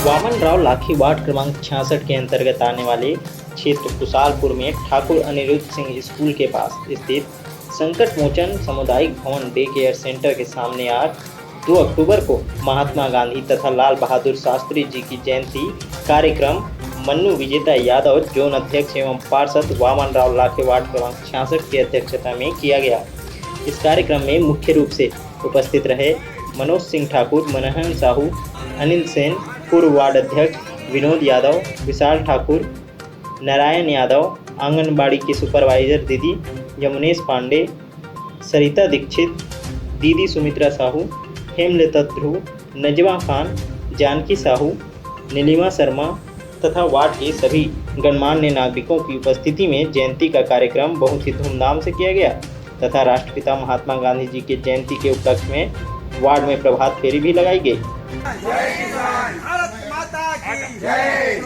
वामन राव लाठी वार्ड क्रमांक 66 के अंतर्गत आने वाले क्षेत्र कुशालपुर में ठाकुर अनिरुद्ध सिंह स्कूल के पास स्थित संकट मोचन सामुदायिक भवन डे केयर सेंटर के सामने आज 2 अक्टूबर को महात्मा गांधी तथा लाल बहादुर शास्त्री जी की जयंती कार्यक्रम मन्नू विजेता यादव जोन अध्यक्ष एवं पार्षद वामन राव लाठी वार्ड क्रमांक 66 की अध्यक्षता में किया गया। इस कार्यक्रम में मुख्य रूप से उपस्थित रहे मनोज सिंह ठाकुर, मनोहर साहू, अनिल सेन, पूर्व वार्ड अध्यक्ष विनोद यादव, विशाल ठाकुर, नारायण यादव, आंगनबाड़ी की सुपरवाइजर दीदी यमुनेश पांडे, सरिता दीक्षित, दीदी सुमित्रा साहू, हेमलता ध्रुव, नजवा खान, जानकी साहू, नीलिमा शर्मा तथा वार्ड के सभी गणमान्य नागरिकों की उपस्थिति में जयंती का कार्यक्रम बहुत ही धूमधाम से किया गया तथा राष्ट्रपिता महात्मा गांधी जी की जयंती के उपलक्ष्य में वार्ड में प्रभात फेरी भी लगाई गई। जय किसान, भारत माता की जय।